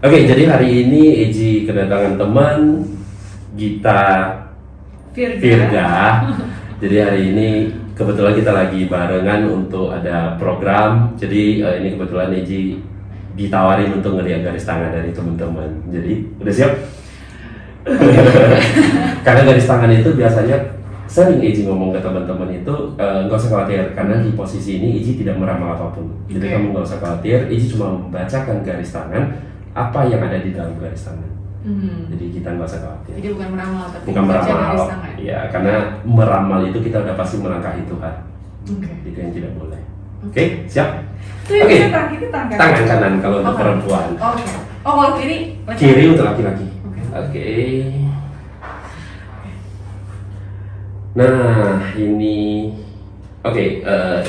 Oke, jadi hari ini Eji kedatangan teman Gita Virga. Jadi hari ini kebetulan kita lagi barengan untuk ada program. Jadi ini kebetulan Eji ditawarin untuk ngeliat garis tangan dari teman-teman. Jadi udah siap? Karena garis tangan itu biasanya sering Eji ngomong ke teman-teman itu nggak usah khawatir karena di posisi ini Eji tidak meramal apapun. Jadi kamu nggak usah khawatir. Eji cuma membacakan garis tangan apa yang ada di dalam garis tangan. Jadi kita nggak usah khawatir. Jadi bukan meramal, tapi bukan meramal. garis tangan. Ya, karena meramal itu kita udah pasti melangkahi Tuhan. Itu yang tidak boleh. Oke, siap? Oke. Tangan kanan kalau untuk perempuan. Oh, kalau kiri? Kiri untuk laki-laki. Oke. Nah, ini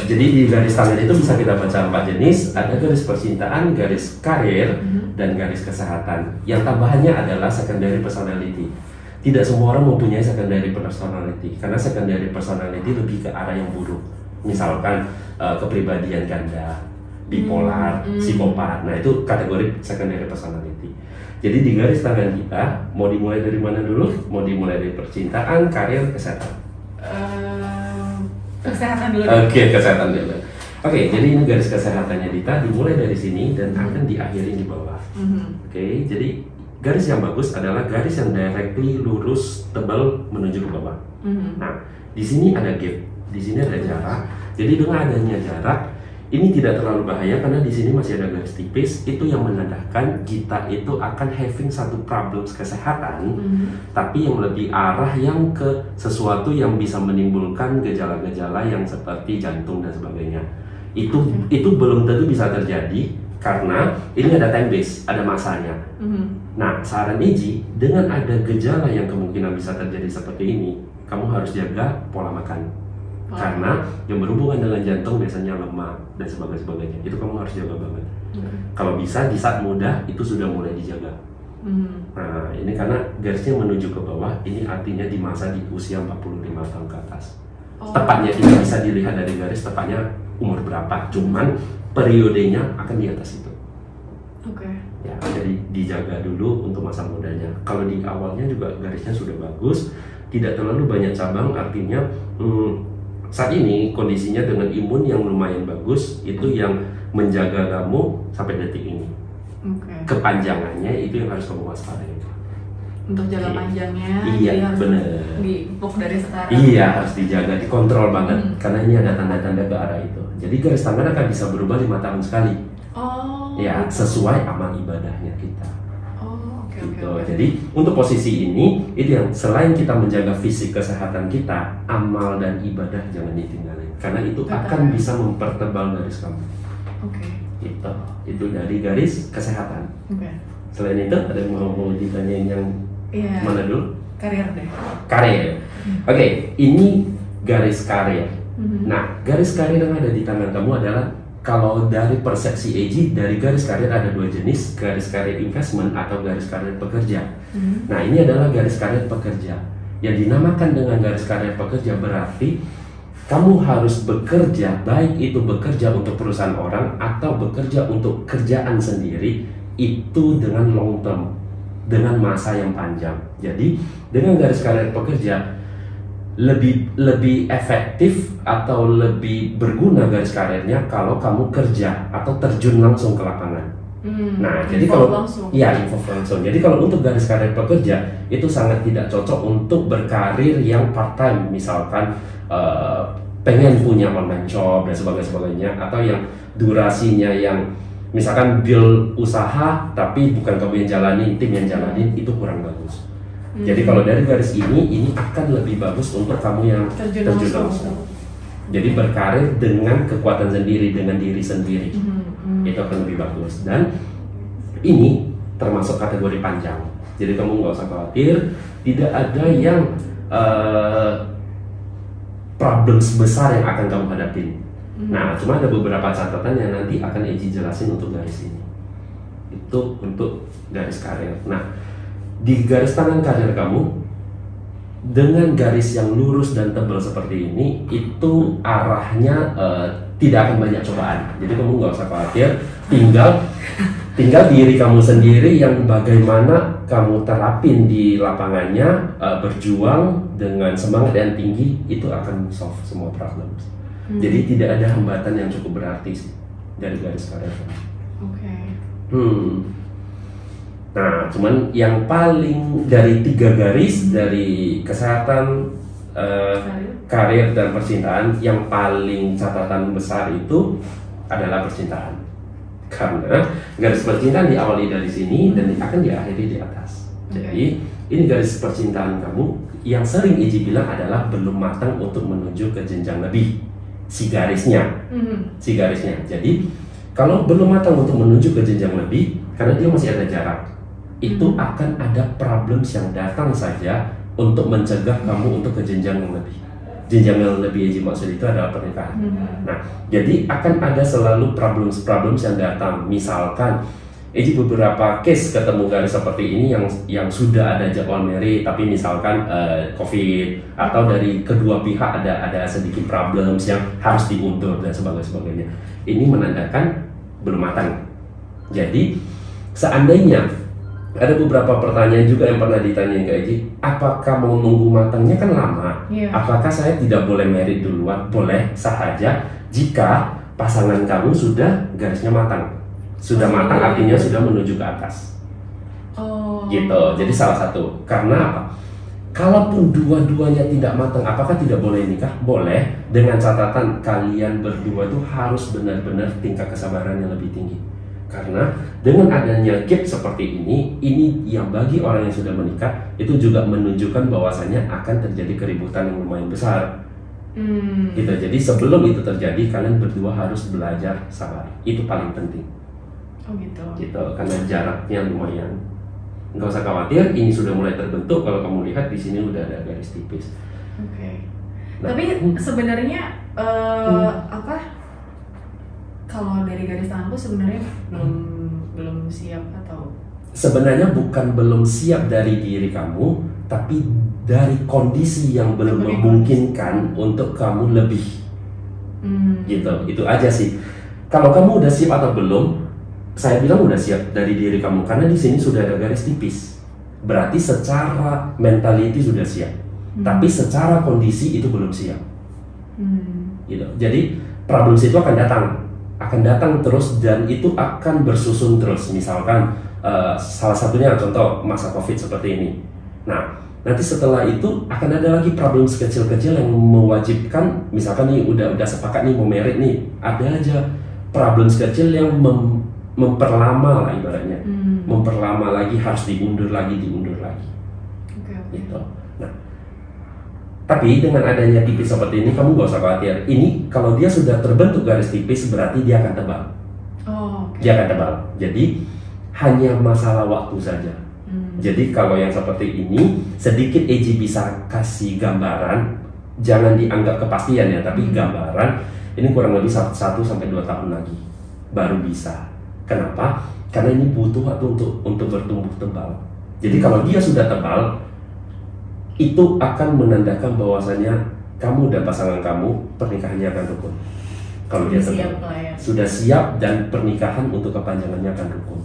jadi di garis tangan itu bisa kita baca 4 jenis. Ada garis percintaan, garis karir, dan garis kesehatan. Yang tambahannya adalah secondary personality. Tidak semua orang mempunyai secondary personality, karena secondary personality lebih ke arah yang buruk. Misalkan kepribadian ganda, bipolar, psikopat. Nah, itu kategori secondary personality. Jadi di garis tangan kita, mau dimulai dari mana dulu? Mau dimulai dari percintaan, karir, kesehatan? Kesehatan dulu. Oke, kesehatan dulu. Oke, jadi ini garis kesehatannya Dita dimulai dari sini dan akan diakhiri di bawah. Oke, jadi garis yang bagus adalah garis yang directly lurus tebal menuju ke bawah. Nah, di sini ada gap, di sini ada jarak. Jadi dengan adanya jarak ini tidak terlalu bahaya karena di sini masih ada garis tipis. Itu yang menandakan kita itu akan having satu problem kesehatan, tapi yang lebih arah yang ke sesuatu yang bisa menimbulkan gejala-gejala yang seperti jantung dan sebagainya. Itu belum tentu bisa terjadi karena ini ada time base, ada masanya. Nah, saran Eji, dengan ada gejala yang kemungkinan bisa terjadi seperti ini, kamu harus jaga pola makan. Karena yang berhubungan dengan jantung biasanya lemak dan sebagainya. Itu kamu harus jaga banget. Kalau bisa di saat muda itu sudah mulai dijaga. Nah, ini karena garisnya menuju ke bawah, ini artinya di masa di usia 45 tahun ke atas. Tepatnya tidak bisa dilihat dari garis tepatnya umur berapa, cuman periodenya akan di atas itu. Ya, jadi dijaga dulu untuk masa mudanya. Kalau di awalnya juga garisnya sudah bagus, tidak terlalu banyak cabang, artinya saat ini kondisinya dengan imun yang lumayan bagus, itu yang menjaga kamu sampai detik ini. Kepanjangannya itu yang harus kamu waspadai. Untuk jangka panjangnya, iya, benar. Dipuk dari sekarang. Iya, harus dijaga, dikontrol banget. Karena ini ada tanda-tanda ke arah itu. Jadi garis tangan akan bisa berubah 5 tahun sekali. Ya, sesuai amal ibadahnya kita. Gitu. Jadi untuk posisi ini itu yang selain kita menjaga fisik kesehatan kita, amal dan ibadah jangan ditinggalin karena itu akan bisa mempertebal garis kamu. Gitu. Itu dari garis kesehatan. Selain itu ada yang mau ditanyain yang mana dulu? Karir deh. Karir. Ini garis karir. Nah, garis karir yang ada di tangan kamu adalah, kalau dari persepsi Eji, dari garis karir ada 2 jenis, garis karir investment atau garis karir pekerja. Nah, ini adalah garis karir pekerja. Yang dinamakan dengan garis karir pekerja berarti kamu harus bekerja, baik itu bekerja untuk perusahaan orang atau bekerja untuk kerjaan sendiri, itu dengan long term, dengan masa yang panjang. Jadi, dengan garis karir pekerja lebih efektif atau lebih berguna garis karirnya kalau kamu kerja atau terjun langsung ke lapangan. Nah, jadi kalau langsung. Jadi kalau untuk garis karir pekerja itu sangat tidak cocok untuk berkarir yang part time, misalkan pengen punya online shop dan sebagainya, atau yang durasinya yang misalkan build usaha tapi bukan kamu yang jalanin, tim yang jalanin, itu kurang bagus. Jadi kalau dari garis ini akan lebih bagus untuk kamu yang terjun langsung. Jadi berkarir dengan kekuatan sendiri, dengan diri sendiri, itu akan lebih bagus. Dan ini termasuk kategori panjang. Jadi kamu nggak usah khawatir, tidak ada yang problem besar yang akan kamu hadapin. Nah, cuma ada beberapa catatan yang nanti akan Eji jelasin untuk garis ini. Itu untuk garis karir. Nah, di garis tangan karir kamu dengan garis yang lurus dan tebal seperti ini, itu arahnya tidak akan banyak cobaan. Jadi kamu nggak usah khawatir, tinggal tinggal diri kamu sendiri yang bagaimana kamu terapin di lapangannya, berjuang dengan semangat yang tinggi, itu akan solve semua problem. Jadi tidak ada hambatan yang cukup berarti sih dari garis karir. Oke. Nah, cuman yang paling dari 3 garis, dari kesehatan, karir dan percintaan, yang paling catatan besar itu adalah percintaan. Karena garis percintaan diawali dari sini dan akan diakhiri di atas. Jadi ini garis percintaan kamu yang sering Iji bilang adalah belum matang untuk menuju ke jenjang lebih. Si garisnya. Jadi kalau belum matang untuk menuju ke jenjang lebih, karena dia masih ada jarak, itu akan ada problems yang datang saja untuk mencegah kamu untuk ke jenjang yang lebih. Jenjang yang lebih Iji maksud itu adalah pernikahan. Nah, jadi akan ada selalu problems yang datang. Misalkan Iji beberapa case ketemu garis seperti ini yang sudah ada jadwal married, tapi misalkan COVID atau dari kedua pihak ada sedikit problems yang harus diundur dan sebagainya. Ini menandakan belum matang. Jadi seandainya ada beberapa pertanyaan juga yang pernah ditanya ke Iji, apakah mau nunggu matangnya kan lama? Apakah saya tidak boleh married duluan? Boleh saja jika pasangan kamu sudah garisnya matang. Sudah matang artinya sudah menuju ke atas. Gitu. Jadi salah satu. Karena apa? Kalaupun dua-duanya tidak matang, apakah tidak boleh nikah? Boleh, dengan catatan kalian berdua tuh harus benar-benar tingkat kesabaran yang lebih tinggi. Karena dengan adanya gap seperti ini yang bagi orang yang sudah menikah itu juga menunjukkan bahwasannya akan terjadi keributan yang lumayan besar. Gitu. Jadi sebelum itu terjadi, kalian berdua harus belajar sabar. Itu paling penting. Oh gitu. Gitu, karena jaraknya lumayan. Nggak usah khawatir, ini sudah mulai terbentuk. Kalau kamu lihat di sini udah ada garis tipis. Oke. Nah, tapi sebenarnya apa? Kalau dari garis tanganku sebenarnya belum siap atau? Sebenarnya bukan belum siap dari diri kamu, tapi dari kondisi yang belum memungkinkan untuk kamu lebih. Gitu, itu aja sih. Kalau kamu udah siap atau belum? Saya bilang udah siap dari diri kamu karena di sini sudah ada garis tipis. Berarti secara mentality sudah siap. Tapi secara kondisi itu belum siap. Gitu. Jadi problem itu akan datang terus dan itu akan bersusun terus. Misalkan salah satunya contoh masa COVID seperti ini. Nah, nanti setelah itu akan ada lagi problem kecil-kecil yang mewajibkan, misalkan nih udah sepakat nih mau married nih, ada aja problem kecil yang memperlama lah ibaratnya, memperlama lagi, harus diundur lagi. Gitu. Nah, tapi dengan adanya tipis seperti ini, kamu gak usah khawatir. Ini kalau dia sudah terbentuk garis tipis, berarti dia akan tebal. Dia akan tebal. Jadi hanya masalah waktu saja. Jadi kalau yang seperti ini, sedikit Eji bisa kasih gambaran, jangan dianggap kepastian ya, tapi gambaran. Ini kurang lebih 1-2 tahun lagi baru bisa. Kenapa? Karena ini butuh waktu untuk bertumbuh tebal. Jadi kalau dia sudah tebal, itu akan menandakan bahwasannya kamu dan pasangan kamu pernikahannya akan rukun. Kalau dia tebal, sudah siap dan pernikahan untuk kepanjangannya akan rukun.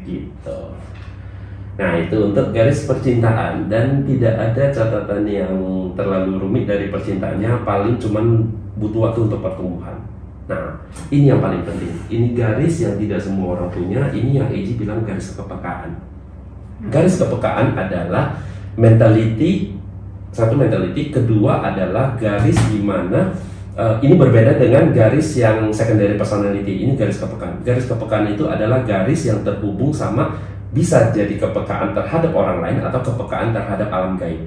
Gitu. Nah, itu untuk garis percintaan, dan tidak ada catatan yang terlalu rumit dari percintaannya, paling cuman butuh waktu untuk pertumbuhan. Nah, ini yang paling penting. Ini garis yang tidak semua orang punya. Ini yang Eji bilang garis kepekaan. Garis kepekaan adalah mentality, satu mentality, kedua adalah garis di mana ini berbeda dengan garis yang secondary personality. Ini garis kepekaan. Garis kepekaan itu adalah garis yang terhubung sama, bisa jadi kepekaan terhadap orang lain atau kepekaan terhadap alam gaib.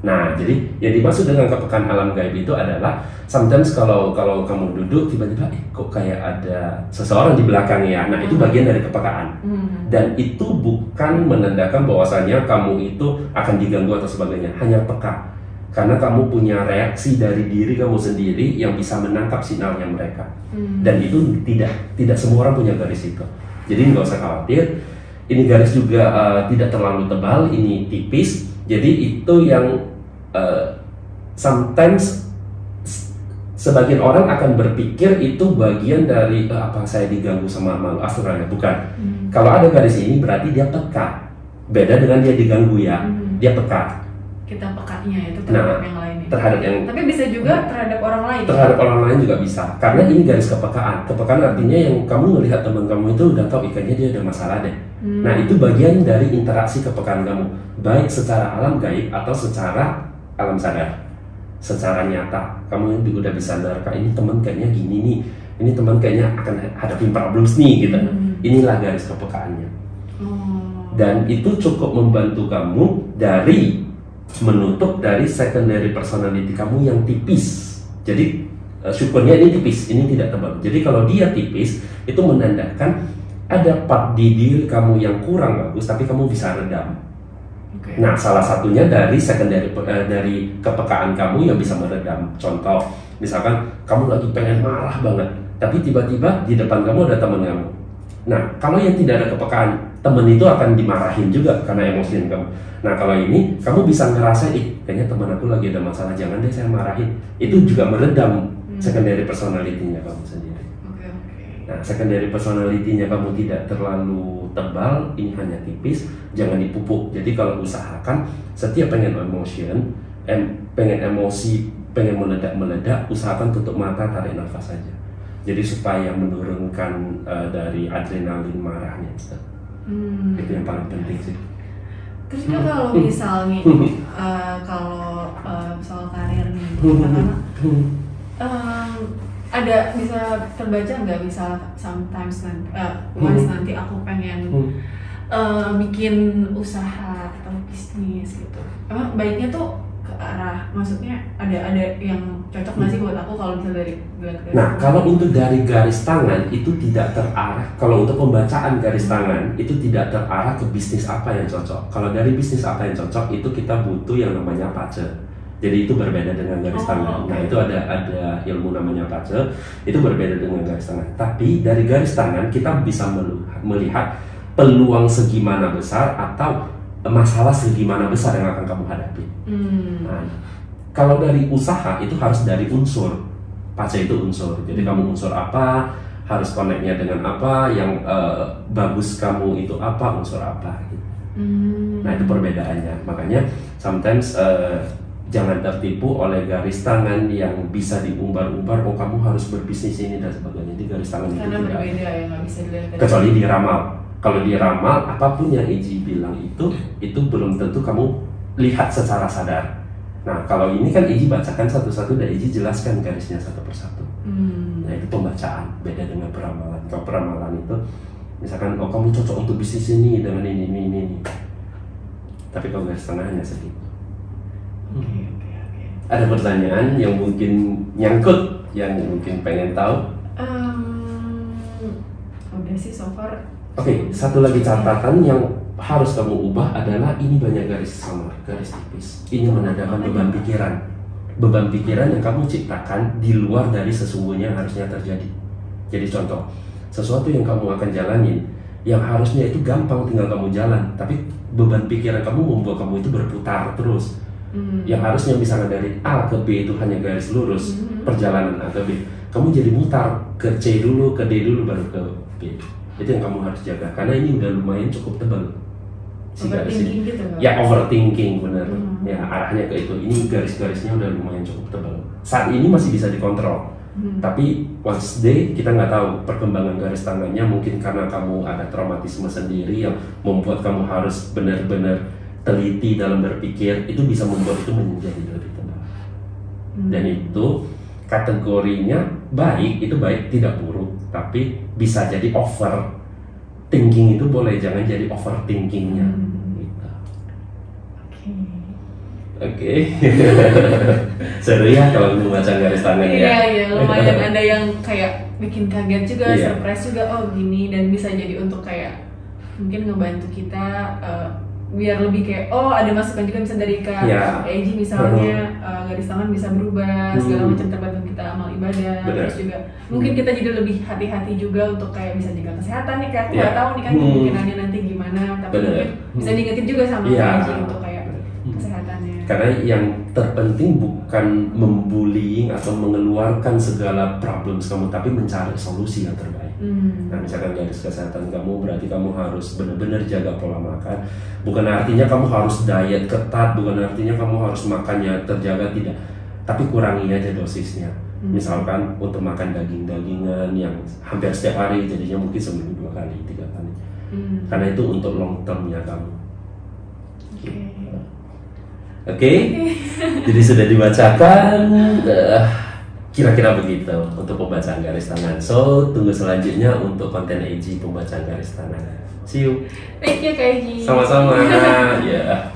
Nah, jadi yang dimaksud dengan kepekaan alam gaib itu adalah sometimes kalau kamu duduk tiba-tiba kok kayak ada seseorang di belakang ya. Nah, itu bagian dari kepekaan. Dan itu bukan menandakan bahwasanya kamu itu akan diganggu atau sebagainya, hanya peka. Karena kamu punya reaksi dari diri kamu sendiri yang bisa menangkap sinyalnya mereka. Dan itu tidak semua orang punya garis itu. Jadi nggak usah khawatir. Ini garis juga tidak terlalu tebal, ini tipis. Jadi itu yang sometimes sebagian orang akan berpikir itu bagian dari apa saya diganggu sama makhluk astral ya, bukan. Kalau ada garis ini berarti dia peka. Beda dengan dia diganggu ya, dia peka. Kita pekanya itu terhadap yang lain ya. Terhadap yang tapi bisa juga terhadap orang lain. Terhadap orang lain juga bisa. Karena ini garis kepekaan. Kepekaan artinya yang kamu melihat teman kamu itu udah tahu kayaknya dia ada masalah deh. Nah, itu bagian dari interaksi kepekaan kamu, baik secara alam gaib atau secara alam sadar. Secara nyata, kamu udah bisa nerka ini teman kayaknya gini nih. Ini teman kayaknya akan hadapin problems nih gitu. Inilah garis kepekaannya. Dan itu cukup membantu kamu dari menutup dari secondary personality kamu yang tipis. Jadi syukurnya ini tipis, ini tidak tebal. Jadi kalau dia tipis, itu menandakan ada part di diri kamu yang kurang bagus, tapi kamu bisa redam. Nah, salah satunya dari secondary dari kepekaan kamu yang bisa meredam. Contoh, misalkan kamu lagi pengen marah banget, tapi tiba-tiba di depan kamu ada teman kamu. Nah, kalau yang tidak ada kepekaan, teman itu akan dimarahin juga karena emosiin kamu. Nah, kalau ini kamu bisa ngerasa, kayaknya teman aku lagi ada masalah, jangan deh saya marahin. Itu juga meredam secondary personality-nya kamu sendiri. Nah, secondary personality-nya kamu tidak terlalu tebal, ini hanya tipis, jangan dipupuk. Jadi kalau usahakan setiap pengen pengen emosi, pengen meledak-meledak, usahakan tutup mata, tarik nafas saja. Jadi supaya menurunkan dari adrenalin marahnya. Itu yang paling penting sih. Terus kalau misalnya kalau soal karir nih, ada bisa terbaca nggak, bisa sometimes once nanti aku pengen bikin usaha atau bisnis gitu. Emang baiknya tuh ke arah, maksudnya ada yang cocok nggak sih buat aku kalau misalnya dari Nah, kalau untuk dari garis tangan itu tidak terarah. Kalau untuk pembacaan garis tangan itu tidak terarah ke bisnis apa yang cocok. Kalau dari bisnis apa yang cocok itu kita butuh yang namanya pace. Jadi itu berbeda dengan garis tangan. Nah, itu ada ilmu namanya pace. Itu berbeda dengan garis tangan. Tapi dari garis tangan kita bisa melihat peluang segimana besar atau masalah segimana besar yang akan kamu hadapi. Nah, kalau dari usaha itu harus dari unsur. Pace itu unsur. Jadi kamu unsur apa, harus connect-nya dengan apa, yang bagus kamu itu apa, unsur apa gitu. Nah, itu perbedaannya. Makanya sometimes jangan tertipu oleh garis tangan yang bisa diumbar-umbar, oh kamu harus berbisnis ini dan sebagainya. Di garis tangan karena itu berbeda tidak. ya, nggak bisa dilihat. Kecuali diramal. Kalau diramal, apapun yang Iji bilang itu belum tentu kamu lihat secara sadar. Nah, kalau ini kan Iji bacakan satu-satu dan Iji jelaskan garisnya satu persatu. Nah, itu pembacaan, beda dengan peramalan. Kalau peramalan itu, misalkan, oh kamu cocok untuk bisnis ini dengan ini. Tapi kalau garis tengah hanya sedikit. Ada pertanyaan yang mungkin nyangkut, yang mungkin pengen tahu? Udah sih so far. Oke, satu lagi catatan yang harus kamu ubah adalah ini banyak garis samar, garis tipis. Ini menandakan beban pikiran. Beban pikiran yang kamu ciptakan di luar dari sesungguhnya yang harusnya terjadi. Jadi contoh, sesuatu yang kamu akan jalanin, yang harusnya itu gampang tinggal kamu jalan, tapi beban pikiran kamu membuat kamu itu berputar terus. Yang harusnya misalnya dari A ke B itu hanya garis lurus, perjalanan A ke B, kamu jadi mutar ke C dulu, ke D dulu, baru ke B. Itu yang kamu harus jaga, karena ini udah lumayan cukup tebal. Overthinking gitu kan? Ya, overthinking bener. Ya, arahnya ke itu. Ini garis-garisnya udah lumayan cukup tebal. Saat ini masih bisa dikontrol. Tapi once day kita nggak tahu perkembangan garis tangannya, mungkin karena kamu ada traumatisme sendiri yang membuat kamu harus benar-benar teliti dalam berpikir, itu bisa membuat itu menjadi lebih tebal. Dan itu kategorinya baik, itu baik tidak buruk, tapi bisa jadi over thinking, itu boleh, jangan jadi overthinkingnya. Gitu. Oke. Seru ya kalau membaca garis tangan ya. Iya, lumayan ada yang kayak bikin kaget juga, surprise juga, oh gini, dan bisa jadi untuk kayak mungkin ngebantu kita biar lebih kayak, oh ada masukan juga bisa dari Kak Eji misalnya, garis tangan bisa berubah, segala macam, terbantu kita amal ibadah. Terus juga mungkin kita jadi lebih hati-hati juga untuk kayak bisa jaga kesehatan nih Kak, aku nggak tahu nih kan kemungkinannya nanti gimana, tapi mungkin bisa diingetin juga sama Kak Eji untuk kayak kesehatannya. Karena yang terpenting bukan membullying atau mengeluarkan segala problems kamu, tapi mencari solusi yang terbaik. Nah, misalkan garis kesehatan kamu berarti kamu harus benar-benar jaga pola makan. Bukan artinya kamu harus diet ketat, bukan artinya kamu harus makannya terjaga, tidak. Tapi kurangi aja dosisnya. Misalkan untuk makan daging-dagingan yang hampir setiap hari, jadinya mungkin seminggu 2 kali, 3 kali. Karena itu untuk long termnya kamu. Oke. Jadi sudah dibacakan. Kira-kira begitu untuk pembacaan garis tangan. So, tunggu selanjutnya untuk konten AG pembacaan garis tangan. See you. Thank you Kak AG. Sama-sama. Ya.